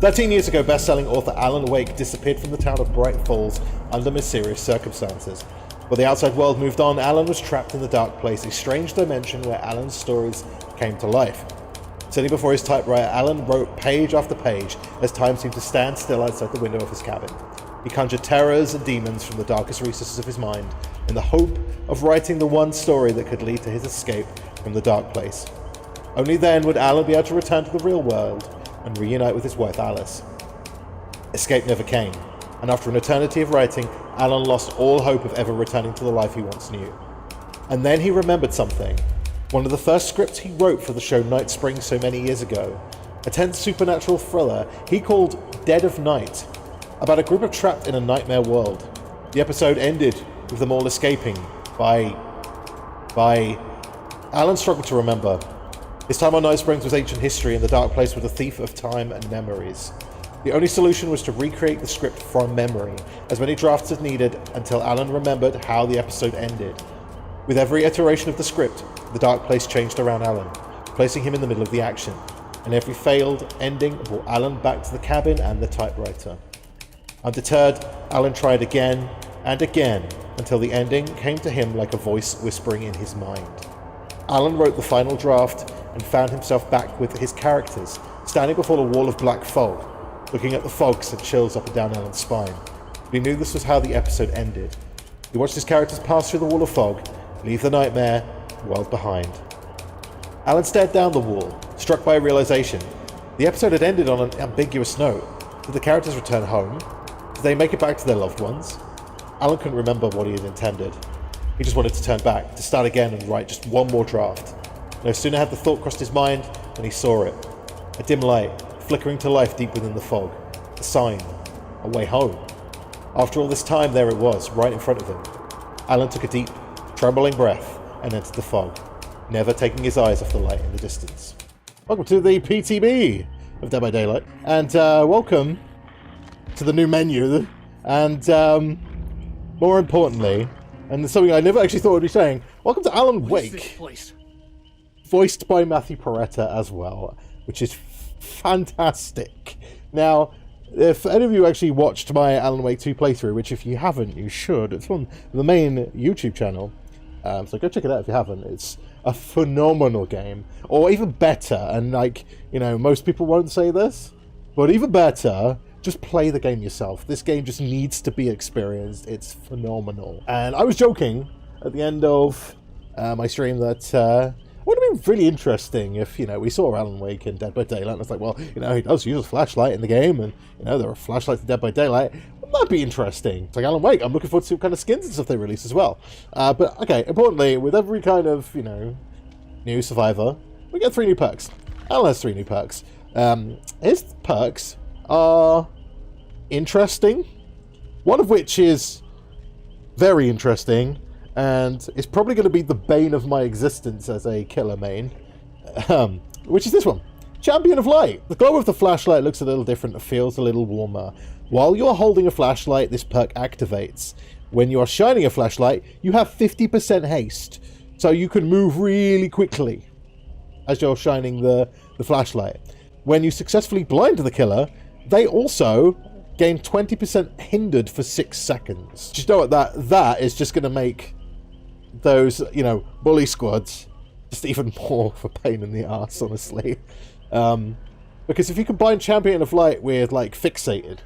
13 years ago, best-selling author Alan Wake disappeared from the town of Bright Falls under mysterious circumstances. While the outside world moved on, Alan was trapped in the dark place, a strange dimension where Alan's stories came to life. Sitting before his typewriter, Alan wrote page after page as time seemed to stand still outside the window of his cabin. He conjured terrors and demons from the darkest recesses of his mind in the hope of writing the one story that could lead to his escape from the dark place. Only then would Alan be able to return to the real world and reunite with his wife Alice. Escape never came, and after an eternity of writing, Alan lost all hope of ever returning to the life he once knew. And then he remembered something. One of the first scripts he wrote for the show Night Springs so many years ago, a tense supernatural thriller he called Dead of Night, about a group of trapped in a nightmare world. The episode ended with them all escaping by Alan struggled to remember. His time on Night Springs was ancient history, and the dark place was a thief of time and memories. The only solution was to recreate the script from memory, as many drafts as needed, until Alan remembered how the episode ended. With every iteration of the script, the dark place changed around Alan, placing him in the middle of the action, and every failed ending brought Alan back to the cabin and the typewriter. Undeterred, Alan tried again and again, until the ending came to him like a voice whispering in his mind. Alan wrote the final draft and found himself back with his characters, standing before a wall of black fog. Looking at the fog sent chills up and down Alan's spine. But he knew this was how the episode ended. He watched his characters pass through the wall of fog, leave the nightmare world behind. Alan stared down the wall, struck by a realization. The episode had ended on an ambiguous note. Did the characters return home? Did they make it back to their loved ones? Alan couldn't remember what he had intended. He just wanted to turn back, to start again and write just one more draft. No sooner had the thought crossed his mind than he saw it. A dim light, flickering to life deep within the fog. A sign. A way home. After all this time, there it was, right in front of him. Alan took a deep, trembling breath and entered the fog, never taking his eyes off the light in the distance. Welcome to the PTB of Dead by Daylight, and welcome to the new menu, and more importantly, and something I never actually thought I'd be saying, welcome to Alan Wake, voiced by Matthew Peretta as well, which is fantastic. Now, if any of you actually watched my Alan Wake 2 playthrough, which if you haven't, you should, it's on the main YouTube channel, so go check it out if you haven't. It's a phenomenal game, or even better, and like, you know, most people won't say this, but even better, just play the game yourself. This game just needs to be experienced. It's phenomenal. And I was joking at the end of my stream that it would have been really interesting if, you know, we saw Alan Wake in Dead by Daylight, and it's like, well, you know, he does use a flashlight in the game, and, you know, there are flashlights in Dead by Daylight. Wouldn't that be interesting? It's like Alan Wake. I'm looking forward to see what kind of skins and stuff they release as well. But, okay, importantly, with every kind of, you know, new survivor, we get 3 new perks. Alan has 3 new perks. His perks are interesting, one of which is very interesting, and it's probably going to be the bane of my existence as a killer main, which is this one. Champion of Light. The glow of the flashlight looks a little different and feels a little warmer. While you're holding a flashlight, this perk activates. When you are shining a flashlight, you have 50% haste, so you can move really quickly as you're shining the flashlight. When you successfully blind the killer, they also gain 20% hindered for 6 seconds. Just know what that is just going to make those, you know, bully squads just even more of a pain in the ass, honestly. Because if you combine Champion of Light with, like, Fixated,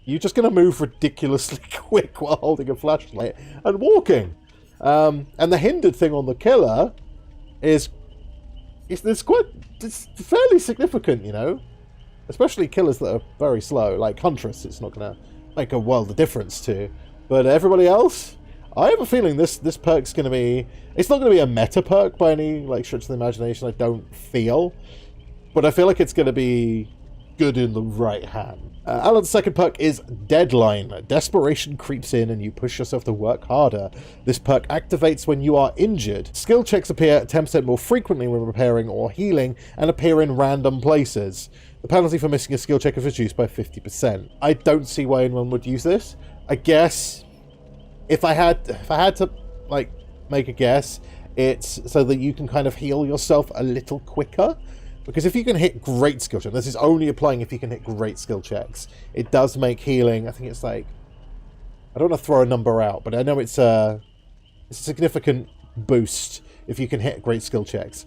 you're just going to move ridiculously quick while holding a flashlight and walking. And the hindered thing on the killer is it's fairly significant, you know? Especially killers that are very slow, like Huntress, it's not going to make a world of difference to. But everybody else, I have a feeling this perk's going to be... It's not going to be a meta perk by any like stretch of the imagination, I don't feel. But I feel like it's going to be good in the right hand. Alan's second perk is Deadline. Desperation creeps in and you push yourself to work harder. This perk activates when you are injured. Skill checks appear 10% more frequently when repairing or healing and appear in random places. The penalty for missing a skill check is reduced by 50%. I don't see why anyone would use this. I guess if I had to like make a guess, it's so that you can kind of heal yourself a little quicker. Because if you can hit great skill checks, this is only applying if you can hit great skill checks, it does make healing, I think it's like, I don't want to throw a number out, but I know it's a significant boost if you can hit great skill checks.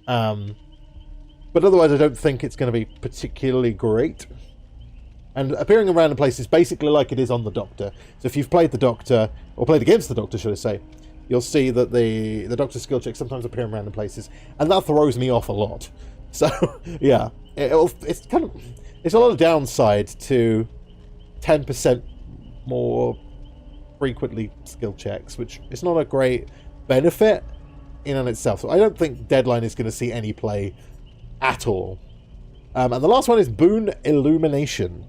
But otherwise I don't think it's going to be particularly great. And appearing in random places basically like it is on the Doctor. So if you've played the Doctor, or played against the Doctor, should I say, you'll see that the Doctor skill checks sometimes appear in random places, and that throws me off a lot. So yeah, it's a lot of downside to 10% more frequently skill checks, which is not a great benefit in and itself. So I don't think Deadline is going to see any play at all. And the last one is Boon Illumination.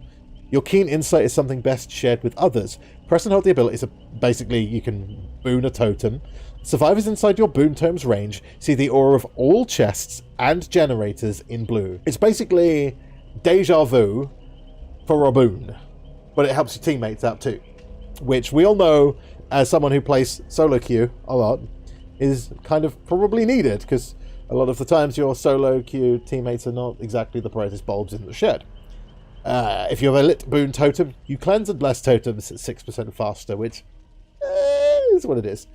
Your keen insight is something best shared with others. Press and hold the ability, so basically you can boon a totem. Survivors inside your boon totem's range see the aura of all chests and generators in blue. It's basically deja vu for a boon, but it helps your teammates out too, which we all know, as someone who plays solo queue a lot, is kind of probably needed, because a lot of the times your solo queue teammates are not exactly the brightest bulbs in the shed. If you have a lit boon totem, you cleanse and bless totems at 6% faster, which is what it is.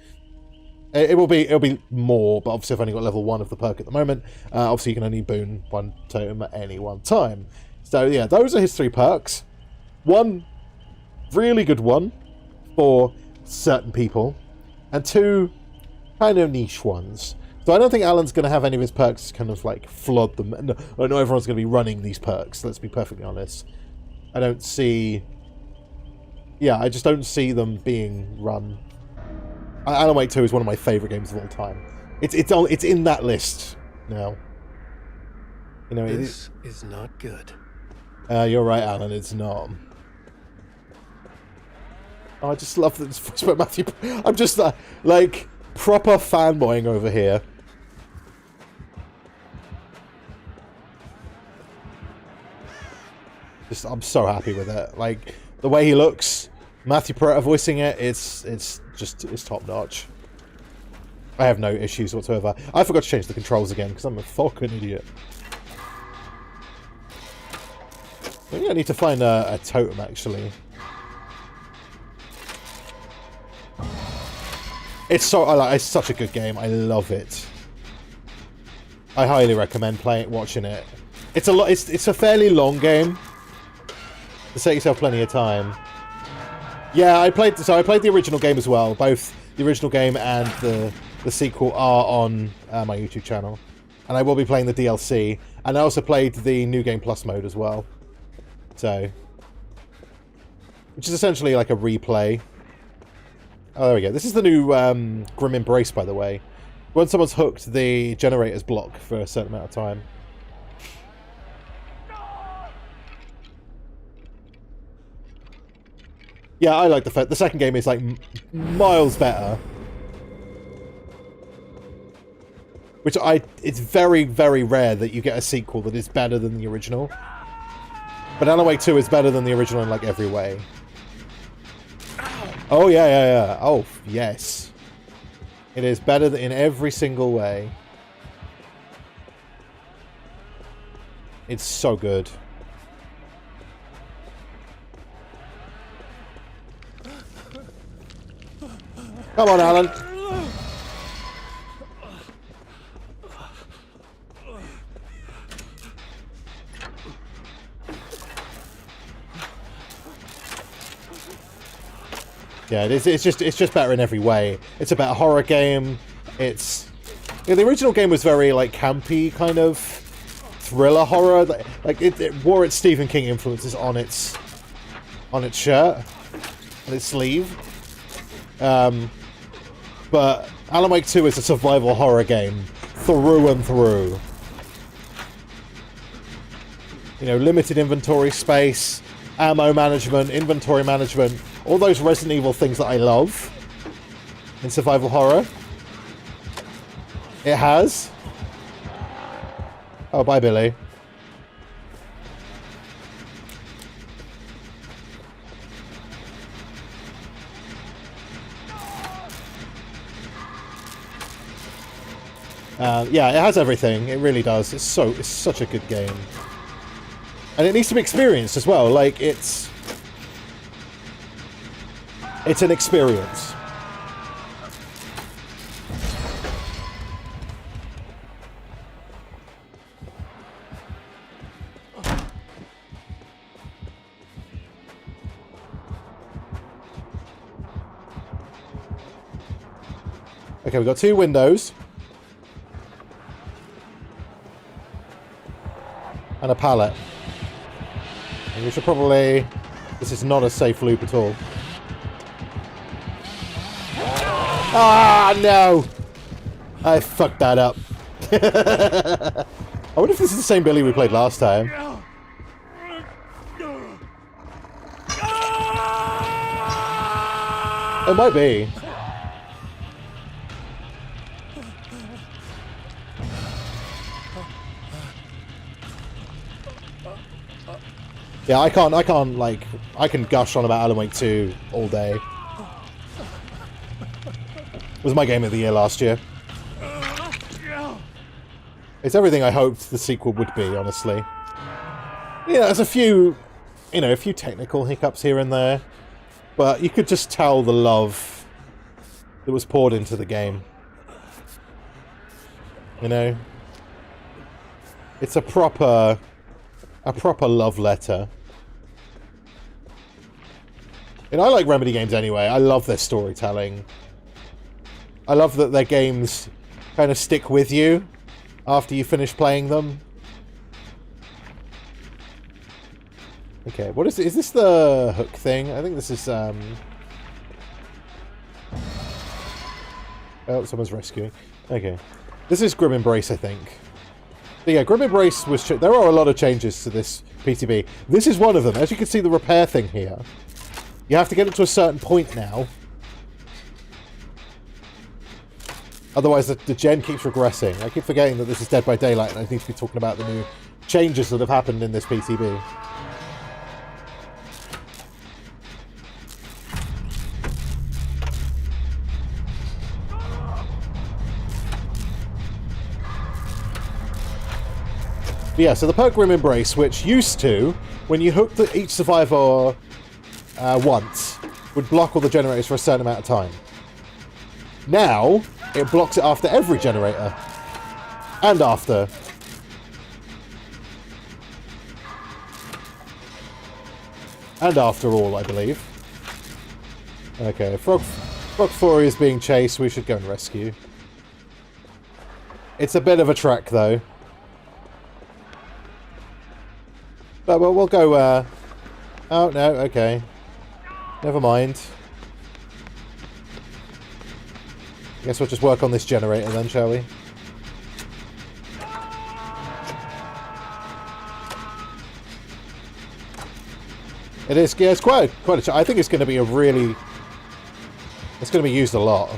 It'll be more, but obviously I've only got level 1 of the perk at the moment. Obviously you can only boon one totem at any one time. So yeah, those are his 3 perks. One really good one for certain people, and 2 kind of niche ones. So I don't think Alan's going to have any of his perks kind of like flood them. No, I know everyone's going to be running these perks, let's be perfectly honest. I don't see... Yeah, I just don't see them being run. Alan Wake 2 is one of my favourite games of all time. It's in that list now. You know, this is not good. You're right, Alan, it's not. Oh, I just love this voice by Matthew. I'm just like proper fanboying over here. I'm so happy with it. Like the way he looks, Matthew Peretta voicing it, it's top notch. I have no issues whatsoever. I forgot to change the controls again because I'm a fucking idiot. I think I need to find a totem actually. It's such a good game. I love it. I highly recommend watching it. It's a fairly long game. To set yourself plenty of time. Yeah, I played the original game as well. Both the original game and the sequel are on my YouTube channel, and I will be playing the DLC. And I also played the New Game Plus mode as well. So, which is essentially like a replay. Oh, there we go. This is the new Grim Embrace, by the way. When someone's hooked, the generators block for a certain amount of time. Yeah, I like the fact the second game is like miles better. Which it's very, very rare that you get a sequel that is better than the original. But Alan Wake 2 is better than the original in like every way. Oh yeah. Oh yes. It is better in every single way. It's so good. Come on, Alan. Yeah, it's just better in every way. It's a better horror game. The original game was very like campy kind of thriller horror. Like it wore its Stephen King influences on its shirt, on its sleeve. But Alan Wake 2 is a survival horror game through and through. You know, limited inventory space, ammo management, inventory management, all those Resident Evil things that I love in survival horror. It has. Oh, bye, Billy. Yeah, it has everything. It really does. It's such a good game. And it needs to be experienced as well. Like, it's an experience. Okay, we've got 2 windows. And a pallet. And we should probably... This is not a safe loop at all. Ah, no! I fucked that up. I wonder if this is the same Billy we played last time. It might be. Yeah, I can't, like, I can gush on about Alan Wake 2 all day. It was my game of the year last year. It's everything I hoped the sequel would be, honestly. Yeah, there's a few, you know, a few technical hiccups here and there, but you could just tell the love that was poured into the game. You know? It's a proper love letter. And I like Remedy games anyway. I love their storytelling. I love that their games kind of stick with you after you finish playing them. Okay, what is it? Is this the hook thing? I think this is, Oh, someone's rescuing. Okay. This is Grim Embrace, I think. But yeah, Grim Embrace was... There are a lot of changes to this PTB. This is one of them. As you can see, the repair thing here. You have to get it to a certain point now. Otherwise, the gen keeps regressing. I keep forgetting that this is Dead by Daylight, and I need to be talking about the new changes that have happened in this PTB. But yeah, so the perk Grim Embrace, which used to, when you hooked each survivor once, would block all the generators for a certain amount of time. Now, it blocks it after every generator. And after. And after all, I believe. Okay, Frog Fury is being chased. We should go and rescue. It's a bit of a trek, though. But we'll go, Oh, no, okay. Never mind. I guess we'll just work on this generator then, shall we? It is, yeah, it's quite a... I think it's going to be a really... It's going to be used a lot.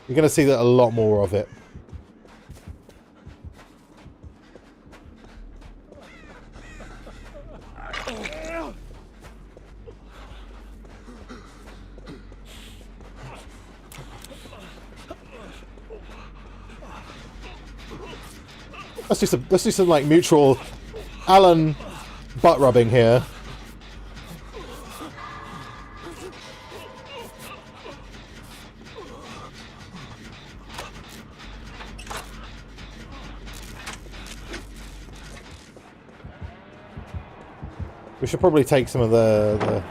You're going to see that a lot more of it. Let's do some like mutual Alan butt rubbing here. We should probably take some of the...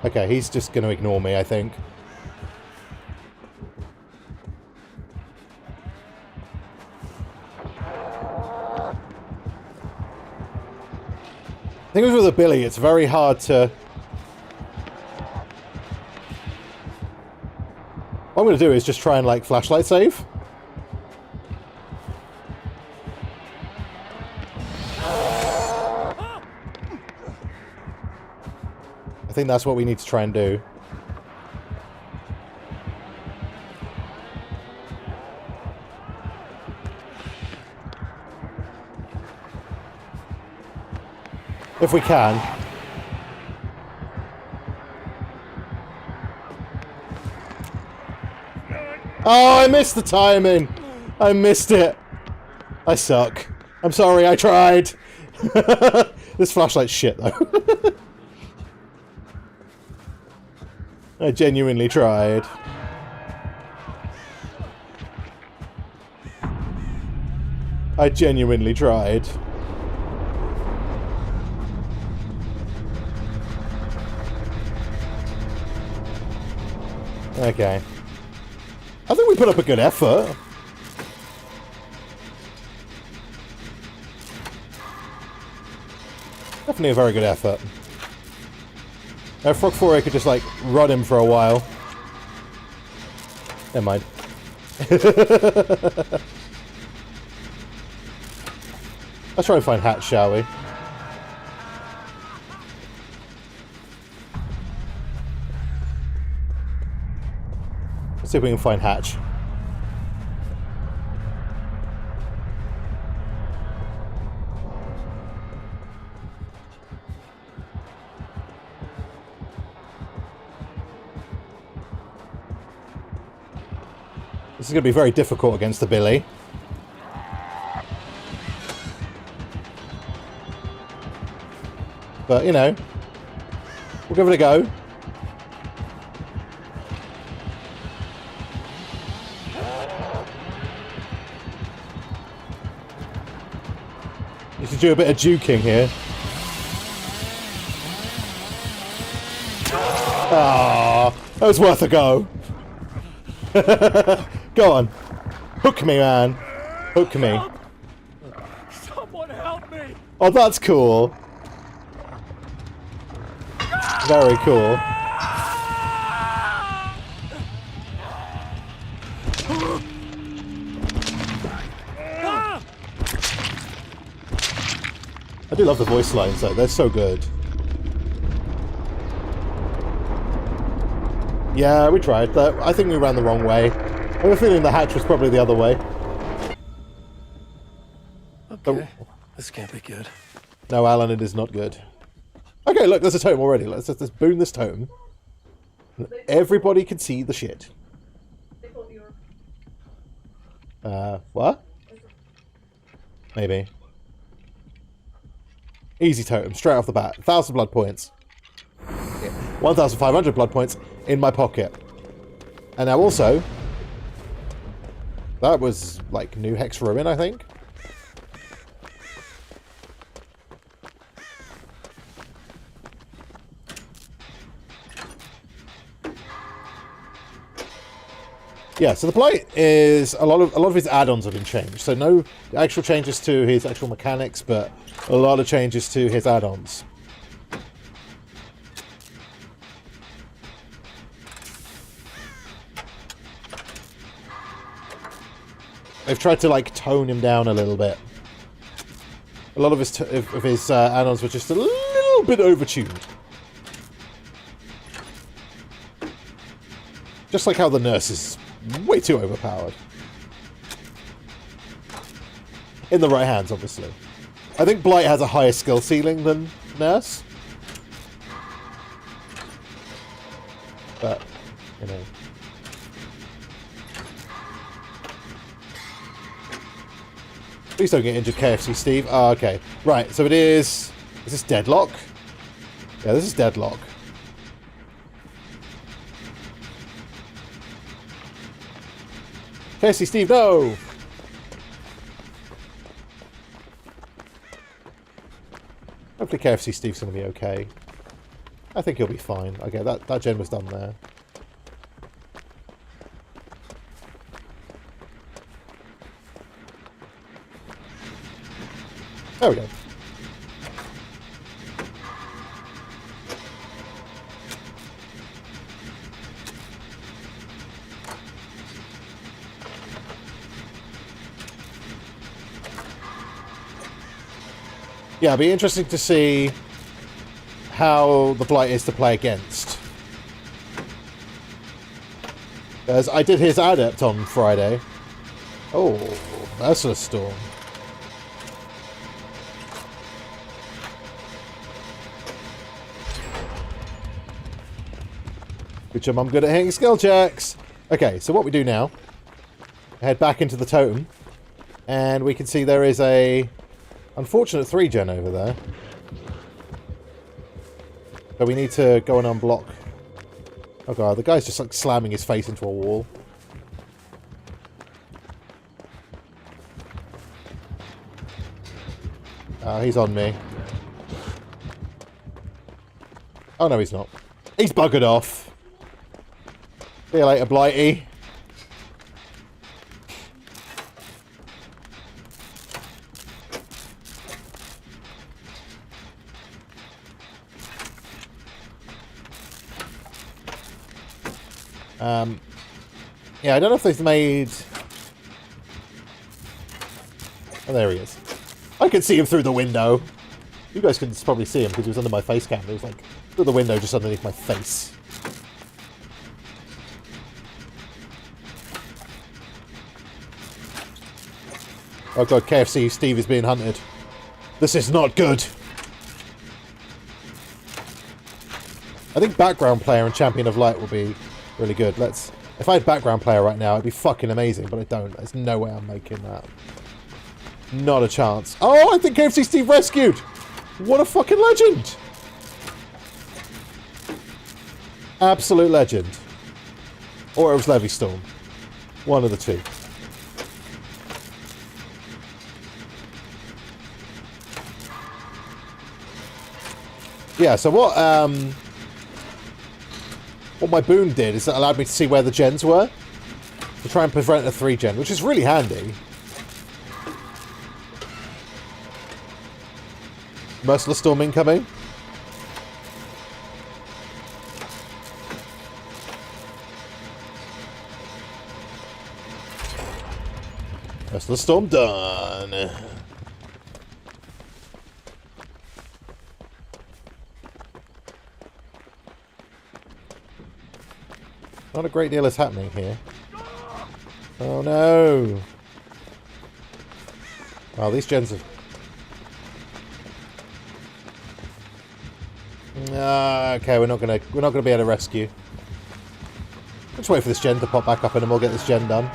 Okay, he's just going to ignore me, I think. I think with a Billy, it's very hard to... What I'm going to do is just try and, like, flashlight save. I think that's what we need to try and do. If we can. Oh, I missed the timing. I missed it. I suck. I'm sorry, I tried. This flashlight's shit, though. I genuinely tried. I genuinely tried. Okay. I think we put up a good effort. Definitely a very good effort. Frog 4 could just, like, run him for a while. Never mind. Let's try and find Hatch, shall we? Let's see if we can find Hatch. This is going to be very difficult against the Billy. But, you know, we'll give it a go. You should do a bit of juking here. Ah, that was worth a go. Go on. Hook me, man. Hook me. Someone help me. Oh, that's cool. Very cool. I do love the voice lines though, they're so good. Yeah, we tried that. I think we ran the wrong way. I have a feeling the hatch was probably the other way. Okay, this can't be good. No, Alan, it is not good. Okay, look, there's a totem already. Let's boon this totem. Everybody can see the shit. What? Maybe. Easy totem, straight off the bat. 1,000 blood points. 1,500 blood points in my pocket. And now also, that was like new Hex Ruin, I think. Yeah, so the Blight is a lot of his add-ons have been changed. So no actual changes to his actual mechanics, but a lot of changes to his add-ons. They've tried to like tone him down a little bit. A lot of his add-ons were just a little bit overtuned. Just like how the nurse is way too overpowered. In the right hands, obviously. I think Blight has a higher skill ceiling than Nurse. But, you know. Please don't get injured, KFC Steve. Oh, okay. Right, so it is... Is this Deadlock? Yeah, this is Deadlock. KFC Steve, no! Hopefully KFC Steve's going to be okay. I think he'll be fine. Okay, that gen was done there. There we go. Yeah, it'll be interesting to see how the Blight is to play against. Because I did his Adept on Friday. Oh, Merciless Storm. Good job, I'm good at hitting skill checks. Okay, so what we do now head back into the totem. And we can see there is a unfortunate 3-gen over there. So we need to go and unblock. Oh god, the guy's just like slamming his face into a wall. He's on me. Oh no, he's not. He's buggered off. See you later, Blighty. Yeah, I don't know if they've made... Oh, there he is. I can see him through the window. You guys can probably see him because he was under my face cam. He was like through the window just underneath my face. Oh god, KFC Steve is being hunted. This is not good. I think background player and champion of light will be really good. If I had background player right now, it'd be fucking amazing, but I don't. There's no way I'm making that. Not a chance. Oh, I think KFC Steve rescued! What a fucking legend! Absolute legend. Or it was Levy Storm. One of the two. Yeah, so what my boon did is it allowed me to see where the gens were to try and prevent a 3-gen, which is really handy. Merciless Storm incoming. Merciless Storm done. Not a great deal is happening here. Oh no! Wow, these gens are... okay, we're not gonna be able to rescue. Let's wait for this gen to pop back up and then we'll get this gen done. I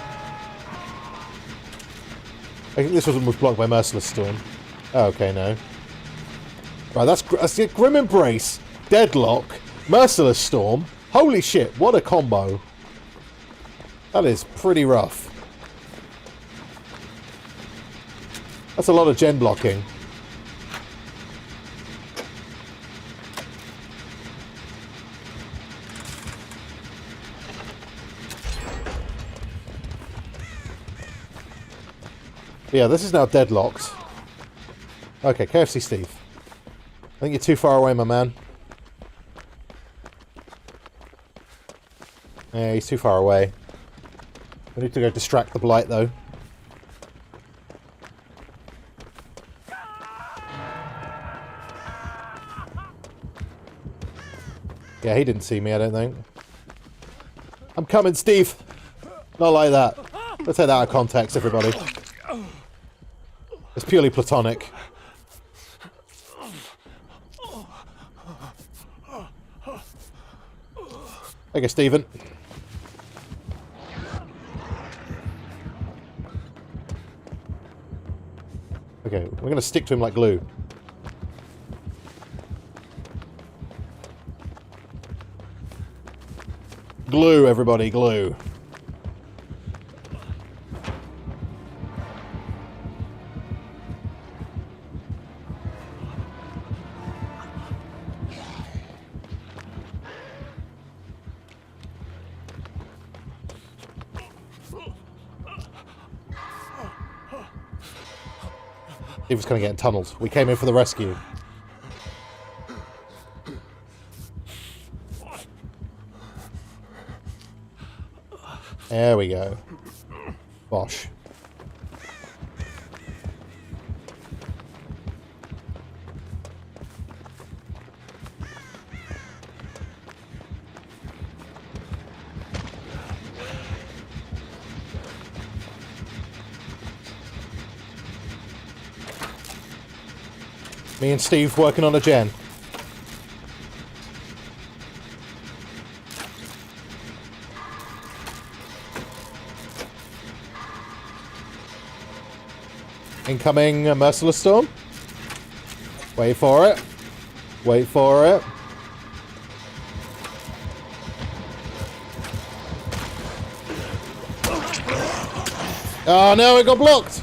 think this was blocked by Merciless Storm. Oh, okay, no. Right, that's it. Grim Embrace, Deadlock, Merciless Storm. Holy shit, what a combo. That is pretty rough. That's a lot of gen blocking. Yeah, this is now deadlocked. Okay, KFC Steve. I think you're too far away, my man. Yeah, he's too far away. We need to go distract the blight, though. Yeah, he didn't see me, I don't think. I'm coming, Steve! Not like that. Let's take that out of context, everybody. It's purely platonic. Okay, Stephen. Okay, we're going to stick to him like glue. Glue, everybody, glue. He was going to get tunneled. We came in for the rescue. There we go. Bosh. Me and Steve working on a gen. Incoming Merciless Storm. Wait for it. Wait for it. Oh no, it got blocked!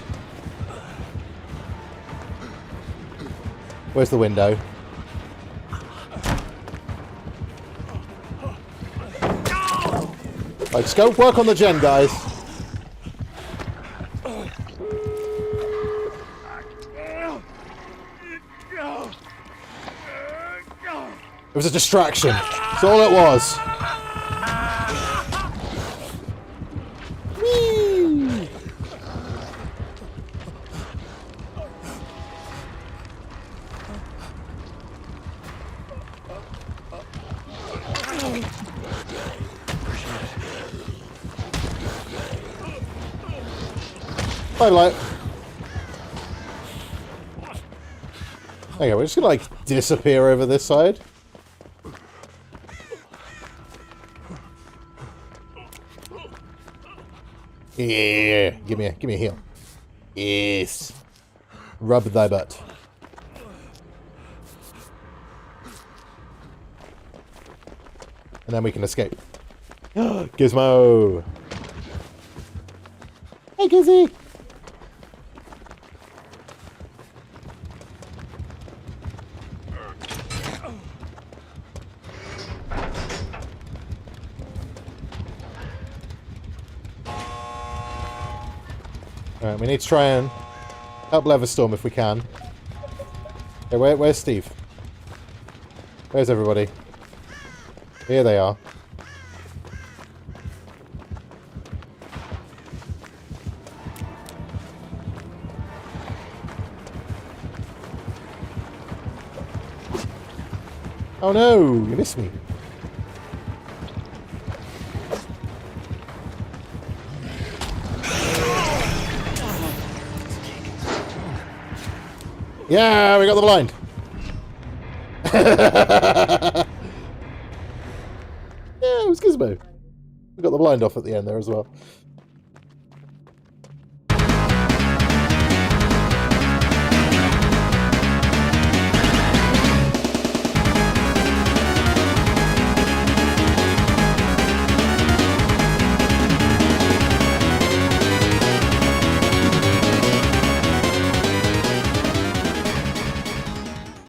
Where's the window? Right, just go work on the gen, guys. It was a distraction. That's all it was. Whee! Bye, light. Okay, we're just gonna like disappear over this side. Yeah, give me a heal. Yes. Rub thy butt. And then we can escape. Gizmo. Hey, Gizzy. Alright, we need to try and help Leverstorm if we can. Okay, where's Steve? Where's everybody? Here they are. Oh no, you missed me. Yeah, we got the blind. Yeah, it was Gizmo. We got the blind off at the end there as well.